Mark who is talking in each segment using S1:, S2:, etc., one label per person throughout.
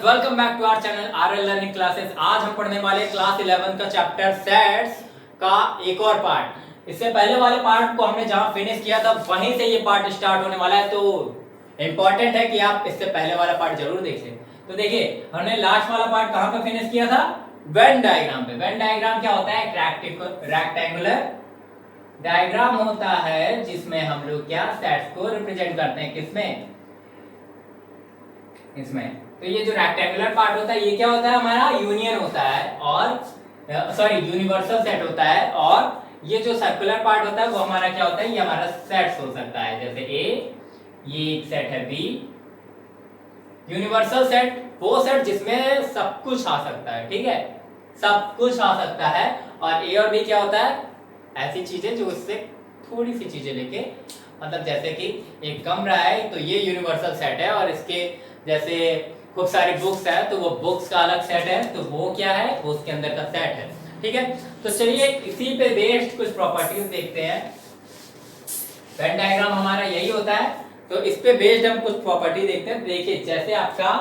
S1: Welcome back to our channel RL learning classes. आज हम पढ़ने वाले क्लास 11 का चैप्टर सेट्स का एक और पार्ट। इससे पहले वाले पार्ट को हमने जहां फिनिश किया था वहीं से ये पार्ट स्टार्ट होने वाला है, तो इंपॉर्टेंट है कि आप इससे पहले वाला पार्ट जरूर देखें। तो देखिए, हमने लास्ट वाला पार्ट कहां पे फिनिश किया था? वेन डायग्राम पे। वेन डायग्राम क्या होता है? रेक्टेंगुलर डायग्राम होता है जिसमें हम लोग क्या सेट्स को रिप्रेजेंट करते हैं। किसमें? इसमें। तो ये जो रेक्टेंगुलर पार्ट होता है ये क्या होता है? हमारा यूनियन होता है, और सॉरी यूनिवर्सल सेट होता है। और ये जो सर्कुलर पार्ट होता है वो हमारा क्या होता है? ये हमारा सेट्स हो सकता है, जैसे ए, ये एक सेट है बी। यूनिवर्सल सेट वो सेट जिसमें सब कुछ आ सकता है, ठीक है, सब कुछ आ सकता है। और ए और बी क्या होता है? ऐसी चीजें जो उससे थोड़ी सी चीजें लेके, मतलब जैसे कि एक कमरा है तो ये यूनिवर्सल सेट है, और इसके जैसे खूब सारी बुक्स है तो वो बुक्स का अलग सेट है, तो वो क्या है? वो उसके अंदर का सेट है, ठीक है। तो चलिए इसी पे बेस्ड कुछ प्रॉपर्टीज देखते हैं। वेन डायग्राम हमारा यही होता है, तो इस पे बेस्ड हम कुछ प्रॉपर्टी देखते हैं। देखिए, जैसे आपका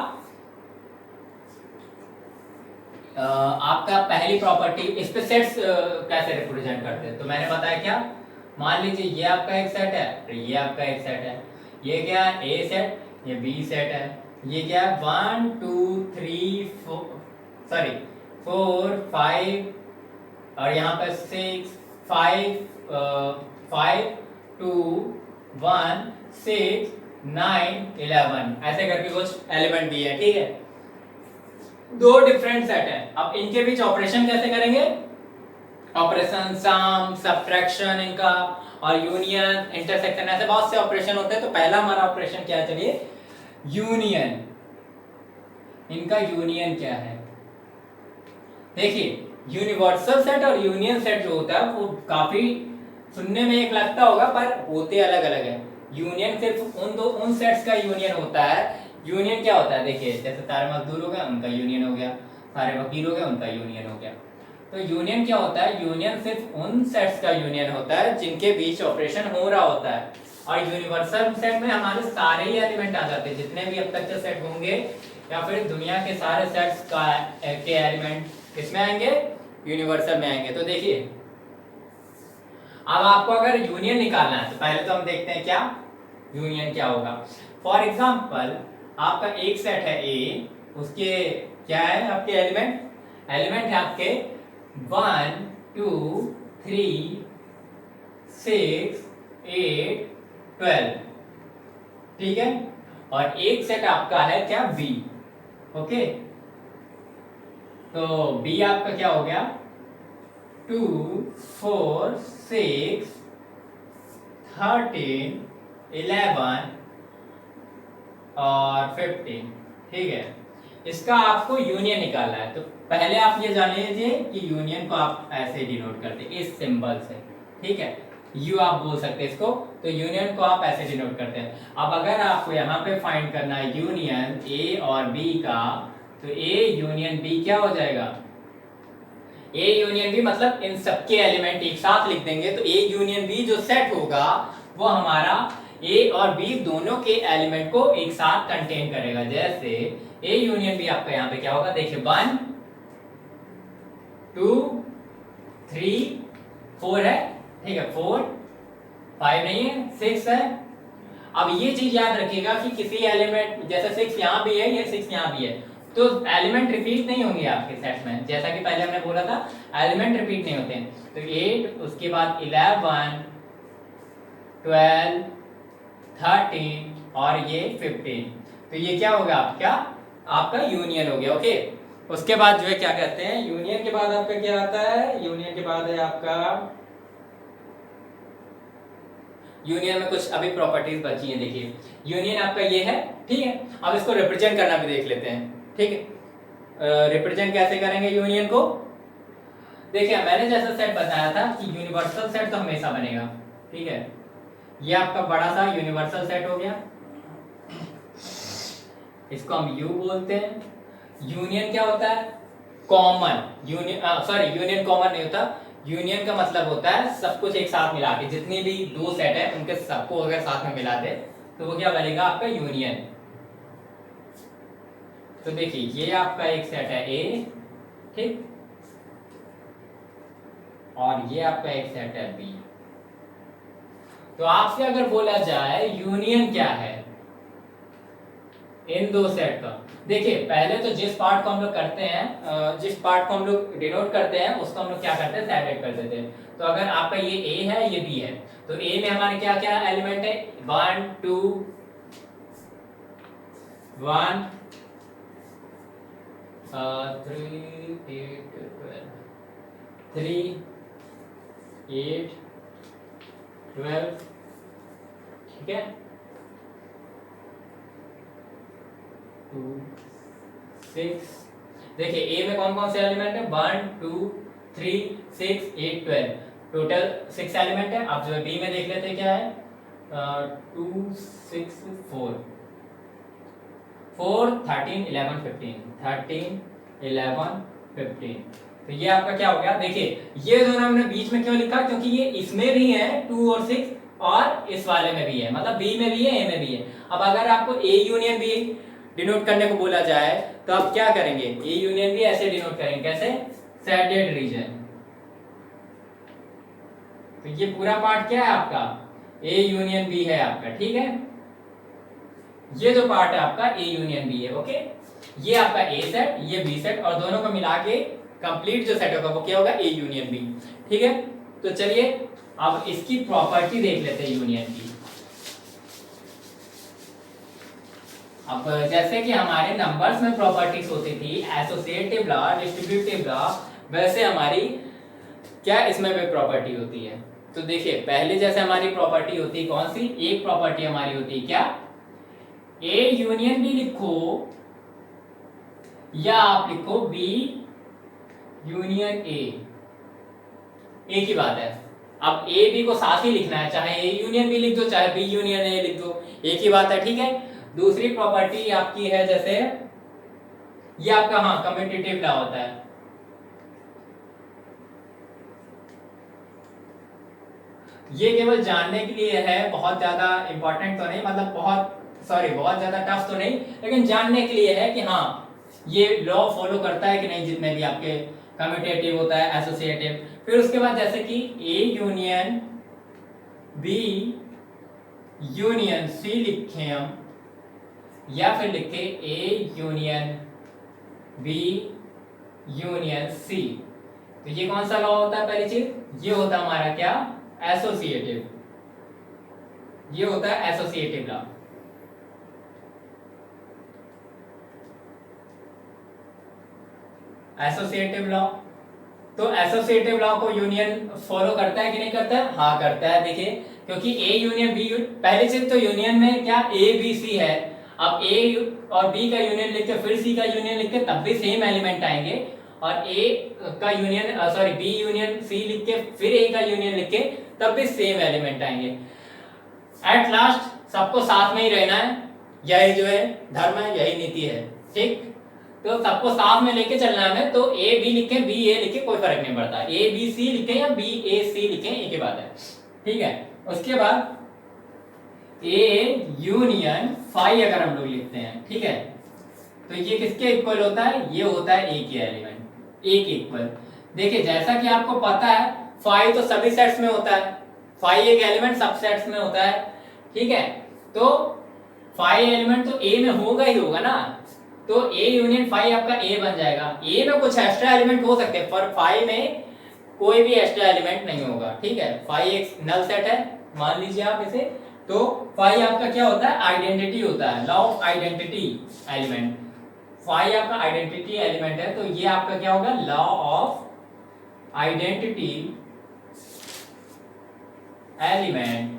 S1: पहली प्रॉपर्टी, इस पे सेट्स कैसे रिप्रेजेंट करते हैं तो मैंने बताया क्या, मान लीजिए ये आपका एक सेट है, ये आपका एक सेट है, ये क्या है? ए सेट, ये बी सेट है, ये क्या है? 1 2 3 4 5 और यहाँ पर 6 5 5 2 1 6 9 11 ऐसे करके कुछ एलिमेंट दिए हैं, ठीक है। दो डिफरेंट सेट है। अब इनके बीच ऑपरेशन कैसे करेंगे? ऑपरेशन सम, सब्ट्रैक्शन इनका, और यूनियन, इंटरसेक्शन, ऐसे बहुत से ऑपरेशन होते हैं। तो पहला हमारा ऑपरेशन क्या है? चलिए, यूनियन। इनका यूनियन क्या है? देखिए, यूनिवर्सल सेट और यूनियन सेट जो होता है वो काफी सुनने में एक लगता होगा, पर होते अलग अलग है। यूनियन सिर्फ उन सेट्स का यूनियन होता है। यूनियन क्या होता है? देखिए, जैसे सारे मजदूर हो गए उनका यूनियन हो गया, सारे वकील हो गए उनका यूनियन हो गया। तो यूनियन क्या होता है? यूनियन सिर्फ उन सेट्स का यूनियन होता है जिनके बीच ऑपरेशन हो रहा होता है। और यूनिवर्सल सेट में हमारे सारे ही एलिमेंट आ जाते हैं, जितने भी अब तक के सेट होंगे या फिर दुनिया के सारे सेट्स के एलिमेंट किसमें आएंगे? यूनिवर्सल में आएंगे। तो देखिए, अब आपको अगर यूनियन निकालना है तो पहले तो हम देखते हैं क्या यूनियन क्या होगा। फॉर एग्जाम्पल, आपका एक सेट है ए, उसके क्या है आपके एलिमेंट? एलिमेंट है आपके 1 2 3 6 8 12, ठीक है। और एक सेट आपका है क्या? B, okay. तो बी आपका क्या हो गया? 2 4 6 13 11 और 15, ठीक है। इसका आपको यूनियन निकालना है। तो पहले आप ये जान लीजिए कि यूनियन को आप ऐसे डिनोट करते हैं, इस सिंबल से, ठीक है। यू आप बोल सकते हैं इसको, तो यूनियन को आप ऐसे डिनोट करते हैं। अब अगर आपको यहाँ पे फाइंड करना है यूनियन ए और बी का, तो ए यूनियन बी क्या हो जाएगा? ए यूनियन बी मतलब इन सबके एलिमेंट एक साथ लिख देंगे, तो ए यूनियन बी जो सेट होगा वो हमारा ए और बी दोनों के एलिमेंट को एक साथ कंटेन करेगा। जैसे ए यूनियन बी आपका यहाँ पे क्या होगा? देखिए, 1 2 3 4 है, ठीक है, 4 5 नहीं है, 6 है। अब ये चीज याद रखिएगा कि किसी एलिमेंट, जैसे 6 यहाँ भी है, ये 6 यहाँ भी है, तो एलिमेंट रिपीट नहीं होंगे आपके सेट में। जैसा कि पहले हमने बोला था, एलिमेंट रिपीट नहीं होते हैं। तो 8, उसके बाद 11 12 13 और ये 15, तो ये क्या होगा? आपका यूनियन हो गया, ओके। उसके बाद जो है क्या कहते हैं, यूनियन के बाद आपका क्या आता है? यूनियन के बाद है आपका, यूनियन में कुछ अभी प्रॉपर्टीज बची हैं। देखिए, यूनियन आपका ये है, ठीक है। अब इसको रिप्रेजेंट करना भी देख लेते हैं, ठीक है। रिप्रेजेंट कैसे करेंगे यूनियन को? देखिए, मैंने जैसा सेट बताया था कि यूनिवर्सल सेट तो हमेशा बनेगा, ठीक है। ये आपका बड़ा सा यूनिवर्सल सेट हो गया, इसको हम यू बोलते हैं। यूनियन क्या होता है? Common. Union, sorry, union common नहीं होता। यूनियन का मतलब होता है सब कुछ एक साथ मिला के, जितनी भी दो सेट है उनके सबको अगर साथ में मिला दे तो वो क्या बनेगा? आपका यूनियन। तो देखिए ये आपका एक सेट है ए, ठीक, और ये आपका एक सेट है बी। तो आपसे अगर बोला जाए यूनियन क्या है इन दो सेट का, देखिए पहले तो जिस पार्ट को हम लोग करते हैं, जिस पार्ट को हम लोग डिनोट करते हैं उसको हम लोग क्या करते हैं, सेपरेट कर देते हैं। तो अगर आपका ये ए है ये बी है, तो ए में हमारे क्या क्या एलिमेंट है, 1 2 1 3 8 12 3 8 12, ठीक है, 2 6। देखिए ए में कौन कौन से एलिमेंट है, 1 2 3 6 8 12, टोटल 6 एलिमेंट है। अब जो है बी में देख लेते हैं क्या है, 2 6 4 4 13 11 15 13 11 15। तो ये आपका क्या हो गया, देखिए ये दोनों हमने बीच में क्यों लिखा, क्योंकि ये इसमें भी है 2 और 6 और इस वाले में भी है, मतलब बी में भी है ए में भी है। अब अगर आपको ए यूनियन बी डिनोट करने को बोला जाए तो आप क्या करेंगे, ए यूनियन बी ऐसे डिनोट करेंगे, कैसे, सैडेड रीजन। तो ये पूरा पार्ट क्या है आपका, ए यूनियन बी है आपका, ठीक है, ये जो पार्ट है आपका ए यूनियन बी है, ओके। ये आपका ए सेट, ये बी सेट, और दोनों को मिला के कंप्लीट जो सेट होगा वो क्या होगा, ए यूनियन बी, ठीक है। तो चलिए अब इसकी प्रॉपर्टी देख लेते हैं यूनियन की। अब जैसे कि हमारे नंबर्स में प्रॉपर्टीज होती थी, एसोसिएटिव लॉ, डिस्ट्रीब्यूटिव लॉ, वैसे हमारी क्या इसमें भी प्रॉपर्टी होती है। तो देखिए पहले जैसे हमारी प्रॉपर्टी होती है कौन सी, एक प्रॉपर्टी हमारी होती है क्या, ए यूनियन बी लिखो या आप लिखो बी यूनियन ए, एक ही बात है। अब ए बी को साथ ही लिखना है, चाहे ए यूनियन बी लिख दो चाहे बी यूनियन ए लिख दो, एक ही बात है, ठीक है। दूसरी प्रॉपर्टी आपकी है जैसे ये आपका, हाँ, कम्यूटेटिव लॉ होता है। ये केवल जानने के लिए है, बहुत ज्यादा इंपॉर्टेंट तो नहीं, मतलब बहुत ज्यादा टफ तो नहीं, लेकिन जानने के लिए है कि हाँ ये लॉ फॉलो करता है कि नहीं, जितने भी आपके कम्यूटेटिव होता है, एसोसिएटिव। फिर उसके बाद जैसे कि A union B union C लिखे हम, या फिर लिखे A union B union C. तो ये कौन सा लॉ होता है, पहली चीज ये होता है हमारा क्या, एसोसिएटिव, ये होता है एसोसिएटिव लॉ। एसोसिएटिव लॉ, तो एसोसिएटिव लॉ को यूनियन फॉलो करता है कि नहीं करता है, हाँ करता है। देखिए क्योंकि ए यूनियन बी, पहली चीज तो यूनियन में क्या ए बी सी है, अब ए और बी का यूनियन लिख के फिर सी का यूनियन लिख के तब भी सेम एलिमेंट आएंगे, और ए का union sorry B union C लिख के फिर ए का यूनियन लिख के तब भी सेम एलिमेंट आएंगे। एट लास्ट सबको साथ में ही रहना है, यही जो है धर्म है, यही नीति है, ठीक। तो सबको साथ में लेके चलना है हमें, तो ए बी लिखे बी ए लिखे कोई फर्क नहीं पड़ता, ए बी सी लिखे या बी ए सी लिखे एक ही बात है, ठीक है। उसके बाद ए यूनियन फाई अगर हम लोग लिखते हैं, ठीक है, तो ये किसके इक्वल होता है, ये होता है ए के एलिमेंट, ए के इक्वल। देखिए जैसा कि आपको पता है फाई तो सभी सेट्स में होता है, फाई एक एलिमेंट सब सेट्स में होता है, ठीक है। तो फाई एलिमेंट तो ए में होगा ही होगा ना, तो ए यूनियन फाई आपका ए बन जाएगा। ए में कुछ एक्स्ट्रा एलिमेंट हो सकते हैं पर फाई में कोई भी एक्स्ट्रा एलिमेंट नहीं होगा, ठीक है। फाई एक नल सेट है मान लीजिए आप इसे, तो फाई आपका क्या होता है, आइडेंटिटी होता है, law of identity element. Phi आपका आइडेंटिटी एलिमेंट है, तो ये आपका क्या होगा, law of identity element,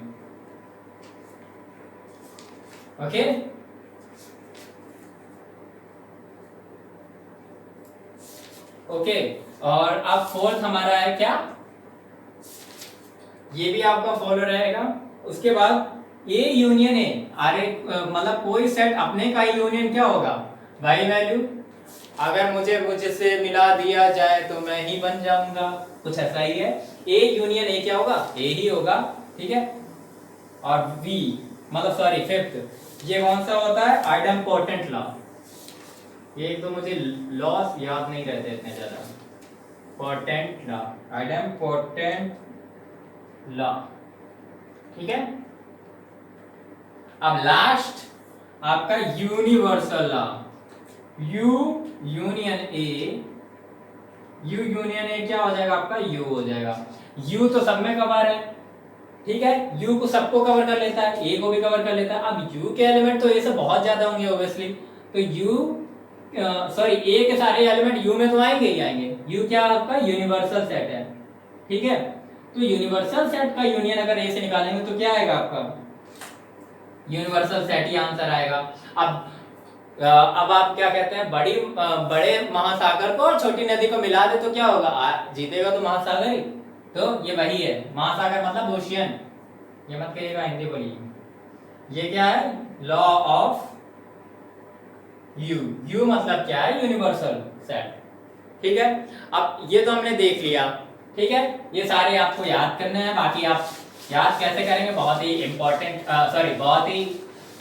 S1: okay. Okay, और अब फोर्थ हमारा है क्या, ये भी आपका फॉलो रहेगा। उसके बाद ए यूनियन ए, अरे मतलब कोई सेट अपने का यूनियन क्या होगा, वाई वैल्यू। अगर मुझसे मिला दिया जाए तो मैं ही बन जाऊंगा, कुछ ऐसा ही है। ए यूनियन ए क्या होगा, ए ही होगा, ठीक है। और बी मतलब सॉरी फिफ्थ, ये कौन सा होता है, आइडेम्पोर्टेंट लॉ, ये एक तो मुझे लॉस याद नहीं रहते इतने ज्यादा। Potent law, idem potent law, ठीक है। अब लास्ट आपका universal law, you union A, you union A क्या हो जाएगा आपका, यू हो जाएगा। यू तो सब में कवर है, ठीक है, यू को सबको कवर कर लेता है, ए को भी कवर कर लेता है। अब यू के एलिमेंट तो ए से बहुत ज्यादा होंगे ऑब्वियसली, तो यू सॉरी ए के सारे एलिमेंट यू में तो आएंगे ही आएंगे। यू क्या आपका यूनिवर्सल सेट है, ठीक है। तो यूनिवर्सल सेट का यूनियन अगर ए से निकालेंगे तो क्या आएगा आपका, यूनिवर्सल सेट ही आंसर आएगा। अब आप क्या कहते हैं, बड़े महासागर को और छोटी नदी को मिला दे तो क्या होगा, जीतेगा तो महासागर ही। तो ये वही है, महासागर मतलब ओशियन, ये मत कहिएगा हिंदी बोलिए। ये क्या है, लॉ ऑफ यू, यू मतलब क्या है, यूनिवर्सल सेट, ठीक है। अब ये तो हमने देख लिया, ठीक है। ये सारे आपको याद करने हैं, बाकी आप याद कैसे करेंगे, बहुत ही इंपॉर्टेंट बहुत ही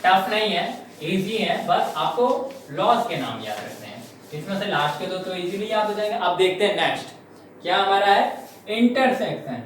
S1: टफ नहीं है, इजी है, बस आपको लॉज के नाम याद रखने हैं। इसमें से लास्ट के दो तो इजीली याद हो जाएगा। अब देखते हैं नेक्स्ट क्या हमारा है, इंटरसेक्शन।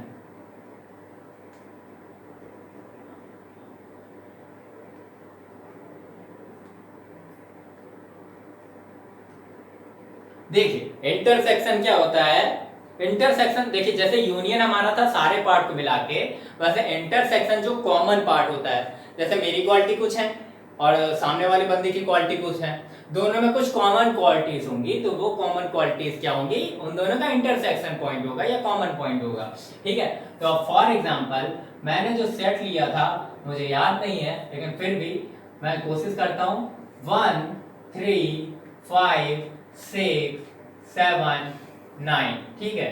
S1: देखिए इंटरसेक्शन क्या होता है, इंटरसेक्शन देखिए जैसे यूनियन हमारा था सारे पार्ट को मिला के, वैसे इंटरसेक्शन जो कॉमन पार्ट होता है, जैसे मेरी क्वालिटी कुछ है और सामने वाले बंदे की क्वालिटी कुछ है, दोनों में कुछ कॉमन क्वालिटीज होंगी, तो वो कॉमन क्वालिटीज क्या होंगी, उन दोनों का इंटरसेक्शन पॉइंट होगा या कॉमन पॉइंट होगा, ठीक है। तो फॉर एग्जांपल मैंने जो सेट लिया था मुझे याद नहीं है, लेकिन फिर भी मैं कोशिश करता हूं, 1 3 5 6 7 9, ठीक है।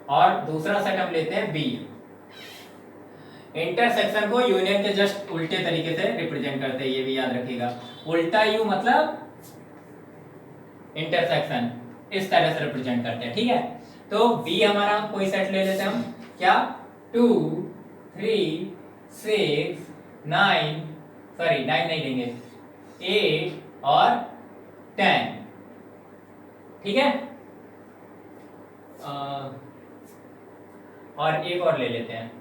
S1: और दूसरा सेट हम लेते हैं बी। इंटरसेक्शन को यूनियन के जस्ट उल्टे तरीके से रिप्रेजेंट करते हैं, ये भी याद रखिएगा। उल्टा यू मतलब इंटरसेक्शन, इस तरह से रिप्रेजेंट करते हैं, ठीक है। तो बी हमारा कोई सेट ले लेते हैं हम, क्या 2 3 6 9, सॉरी 9 नहीं देंगे, 8 और 10, ठीक है। और एक और ले लेते हैं,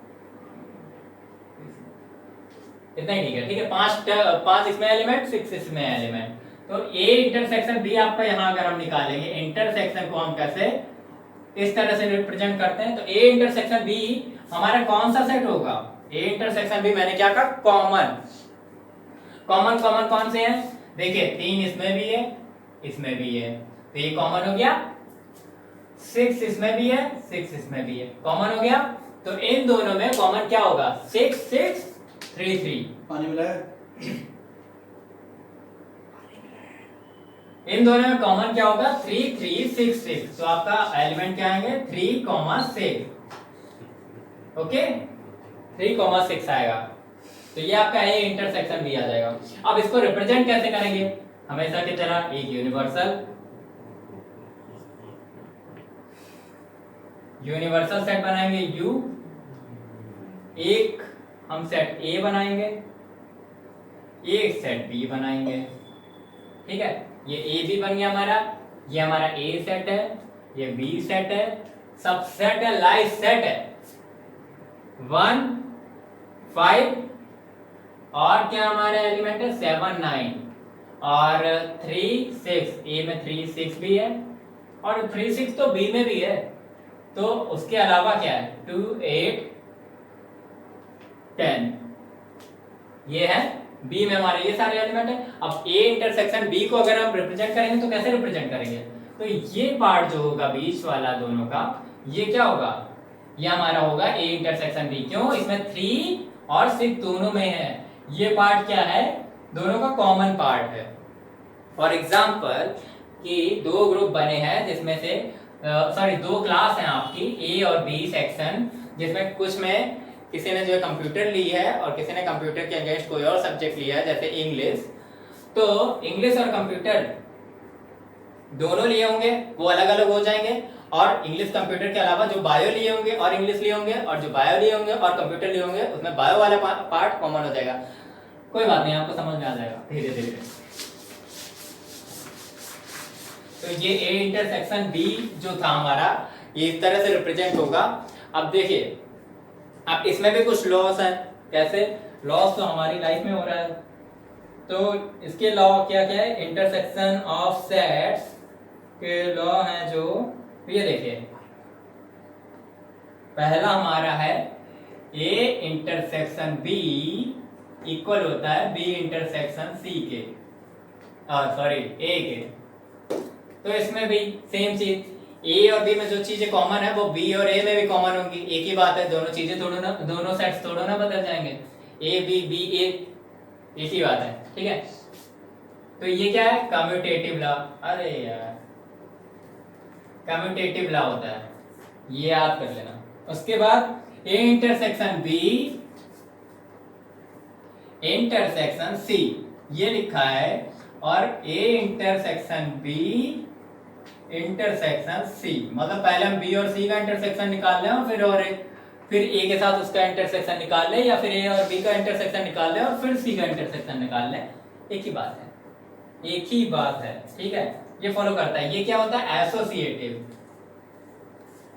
S1: इतना ही ठीक है, ठीक है। 5 इसमें एलिमेंट, 6 इसमें एलिमेंट, तो ए इंटरसेक्शन बी आपका यहाँ अगर हम निकालेंगे, इंटरसेक्शन को हम कैसे इस तरह से रिप्रेजेंट करते हैं, तो ए इंटरसेक्शन बी हमारा कौन सा सेट होगा, ए इंटरसेक्शन बी मैंने क्या कहा, कॉमन। कॉमन कॉमन कौन से हैं, देखिए 3 इसमें भी है, इसमें भी है, तो ये कॉमन हो गया। 6 इसमें भी है, 6 इसमें भी है, कॉमन हो गया। तो इन दोनों में कॉमन क्या होगा, 6 6 3 3,
S2: पानी मिला है,
S1: इन दोनों में कॉमन क्या होगा, 3 3 6 6, तो आपका एलिमेंट क्या आएंगे, 3 6, ओके 3 6 आएगा। तो ये आपका ए इंटरसेक्शन भी आ जाएगा। अब इसको रिप्रेजेंट कैसे करेंगे, हमेशा की तरह एक यूनिवर्सल सेट बनाएंगे यू, एक हम सेट ए बनाएंगे, एक सेट बी बनाएंगे, ठीक है। ये ए भी बन गया हमारा, ये हमारा ए सेट है, ये बी सेट है, सब सेट है, लाइव सेट है। 1 5 और क्या हमारा एलिमेंट है, 7 9 और 3 6, ए में 3 6 भी है और 3 6 तो बी में भी है, तो उसके अलावा क्या है, 2 8 10, ये है बी में हमारे ये सारे एलिमेंट है। अब ए इंटरसेक्शन बी को अगर हम रिप्रेजेंट करेंगे तो कैसे रिप्रेजेंट करेंगे, तो ये पार्ट जो होगा बीच वाला दोनों का, ये क्या होगा, ये हमारा होगा ए इंटरसेक्शन बी। क्यों, इसमें 3 और 6 दोनों में है, ये पार्ट क्या है, दोनों का कॉमन पार्ट है। फॉर एग्जाम्पल कि 2 ग्रुप बने हैं जिसमें से सॉरी 2 क्लास हैं आपकी ए और बी सेक्शन, जिसमें कुछ में किसी ने जो है कंप्यूटर ली है और किसी ने कंप्यूटर के अगेंस्ट कोई और सब्जेक्ट लिया है, जैसे इंग्लिश। तो इंग्लिश और कंप्यूटर दोनों लिए होंगे वो अलग अलग हो जाएंगे, और इंग्लिश कंप्यूटर के अलावा जो बायो लिए होंगे और इंग्लिश लिए होंगे, और जो बायो लिए होंगे और कंप्यूटर लिए होंगे, उसमें बायो वाला पार्ट कॉमन हो जाएगा। कोई बात नहीं, आपको समझ में आ जाएगा धीरे धीरे। तो ये ए इंटरसेक्शन बी जो था हमारा, ये इस तरह से रिप्रेजेंट होगा। अब देखिए, अब इसमें भी कुछ लॉस है। कैसे लॉस? तो हमारी लाइफ में हो रहा है, तो इसके लॉ क्या क्या है? इंटरसेक्शन ऑफ सेट्स के लॉ हैं जो, ये देखिए, पहला हमारा है ए इंटरसेक्शन बी इक्वल होता है बी इंटरसेक्शन सी के, सॉरी ए के। तो इसमें भी सेम चीज, ए और बी में जो चीजें कॉमन है वो बी और ए में भी कॉमन होंगी। एक ही बात है, दोनों चीजें थोड़ा ना, दोनों सेट्स थोड़ा ना बदल जाएंगे। ए बी बी ए, एक ही बात है, ठीक है। तो ये क्या है? Commutative law. अरे यार, कम्यूटेटिव लॉ होता है, ये याद कर लेना। उसके बाद A intersection B intersection C, ये लिखा है, और A intersection B intersection C, मतलब पहले हम बी और सी का इंटरसेक्शन निकाल लें और फिर ए के साथ उसका इंटरसेक्शन निकाल लें, या फिर ए और बी का इंटरसेक्शन निकाल लें और फिर सी का इंटरसेक्शन निकाल लें। एक ही बात है, एक ही बात है, ठीक है। ये फॉलो करता है। ये क्या होता है? एसोसिएटिव,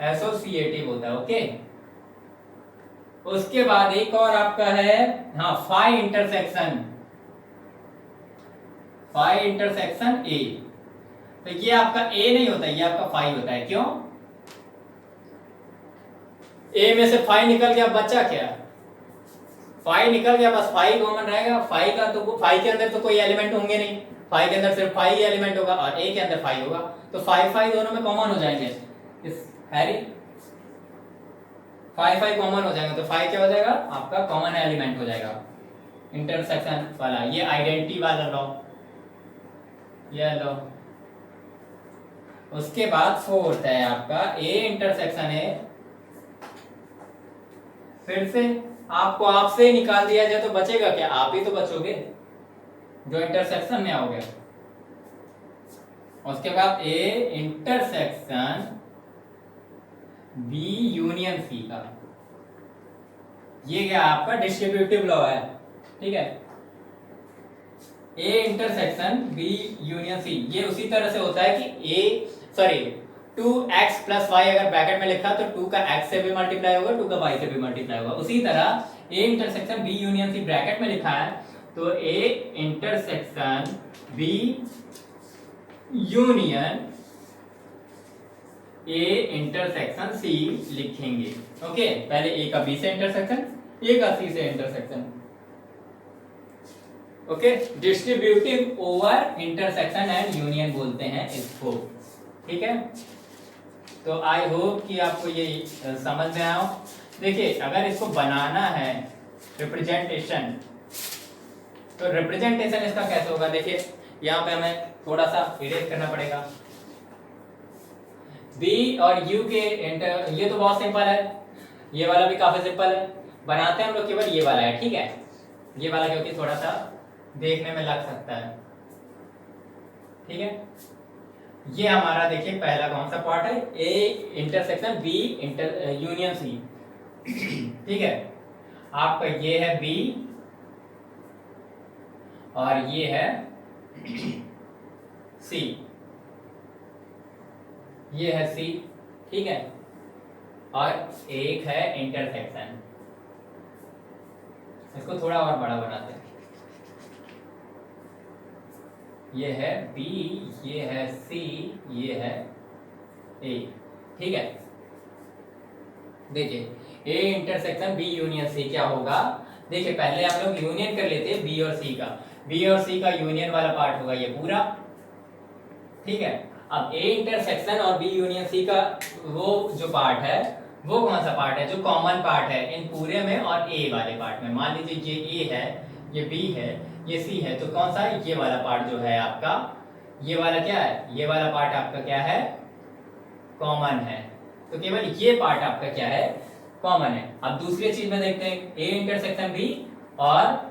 S1: एसोसिएटिव होता है, ओके। उसके बाद एक और आपका है, हाँ, phi intersection, phi intersection A. तो ये आपका ए नहीं होता, ये आपका फाई होता है। क्यों? ए में से फाई निकल गया, बचा क्या? फाई निकल गया, बस फाई कॉमन रहेगा। फाई का तो फाई के अंदर तो कोई एलिमेंट होंगे नहीं, फाई के अंदर सिर्फ फाई एलिमेंट होगा और ए के अंदर फाई होगा, तो फाई फाई दोनों में कॉमन हो जाएंगे। इस हैरी फाई फाई कॉमन हो जाएंगे, तो फाई क्या हो जाएगा? आपका कॉमन एलिमेंट हो जाएगा, इंटरसेक्शन वाला। ये आइडेंटिटी वाला लॉ, ये लॉ। उसके बाद फोर्थ है आपका ए इंटरसेक्शन है। फिर से आपको आपसे ही निकाल दिया जाए तो बचेगा क्या? आप ही तो बचोगे जो इंटरसेक्शन में आओगे। उसके बाद A intersection B union C का, ये क्या आपका डिस्ट्रीब्यूटिव लॉ है, ठीक है। A intersection B union C, ये उसी तरह से होता है कि A, sorry, 2x plus y अगर ब्रैकेट में लिखा तो 2 का x से भी मल्टीप्लाई होगा, 2 का y से भी मल्टीप्लाई होगा। उसी तरह A intersection B union C bracket में लिखा है, तो A intersection B union A intersection C लिखेंगे, ओके। पहले ए का बी से इंटरसेक्शन, ए का सी से intersection, okay. Distributive over intersection and union बोलते हैं इसको, ठीक है। तो आई होप कि आपको ये समझ में आया हो। देखिए, अगर इसको बनाना है रिप्रेजेंटेशन, तो रिप्रेजेंटेशन इसका कैसे होगा? देखिए, यहाँ पे हमें थोड़ा सा इरेज करना पड़ेगा। बी और यू के ये तो बहुत सिंपल है, ये वाला भी काफी सिंपल है। बनाते हैं हम लोग केवल ये वाला है, ठीक है। ये वाला क्योंकि थोड़ा सा देखने में लग सकता है, ठीक है। ये हमारा देखिए पहला कौन सा पार्ट है? A intersection B union C, ठीक है। आपका ये है बी और ये है सी, ये है सी, ठीक है। और एक है इंटरसेक्शन, इसको थोड़ा और बड़ा बनाते हैं। ये है बी, ये है सी, ये है ए, ठीक है। देखिए, A intersection B union C क्या होगा? देखिए, पहले हम लोग यूनियन कर लेते हैं बी और सी का। बी और सी का यूनियन वाला पार्ट होगा ये पूरा, ठीक है। अब ए इंटरसेक्शन और बी यूनियन सी का वो जो पार्ट है, वो कौन सा पार्ट है? जो कॉमन पार्ट है इन पूरे में और ए वाले पार्ट में। मान लीजिए ये ए है, ये बी है, ये सी है, तो कौन सा? ये वाला पार्ट जो है आपका, ये वाला क्या है? ये वाला पार्ट आपका क्या है? कॉमन है। तो केवल ये पार्ट आपका क्या है? कॉमन है। अब दूसरी चीज में देखते हैं, ए इंटरसेक्शन बी और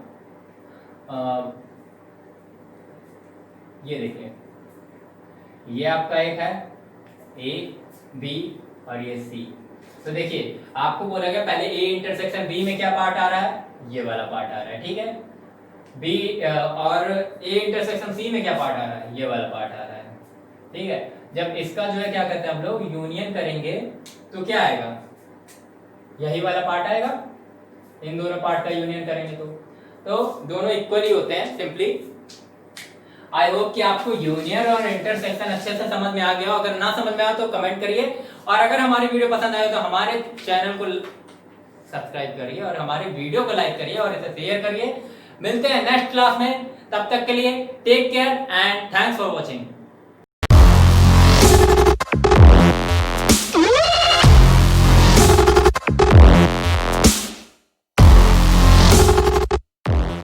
S1: ये देखिए, ये आपका एक है ए बी और ये सी। तो देखिए, आपको बोला गया पहले ए इंटरसेक्शन बी में क्या पार्ट आ रहा है? ये वाला पार्ट आ रहा है, ठीक है। बी और ए इंटरसेक्शन सी में क्या पार्ट आ रहा है? ये वाला पार्ट आ रहा है, ठीक है। जब इसका जो है क्या कहते हैं हम लोग यूनियन करेंगे तो क्या आएगा, यही वाला पार्ट आएगा, इन दोनों पार्ट का यूनियन करेंगे तो दोनों इक्वली होते हैं सिंपली। आई होप कि आपको यूनियन और इंटरसेक्शन अच्छे से समझ में आ गया हो। अगर ना समझ में आया तो कमेंट करिए, और अगर हमारी वीडियो पसंद आए तो हमारे चैनल को सब्सक्राइब करिए और हमारे वीडियो को लाइक करिए और इसे शेयर करिए। मिलते हैं नेक्स्ट क्लास में, तब तक के लिए take care and thanks for watching.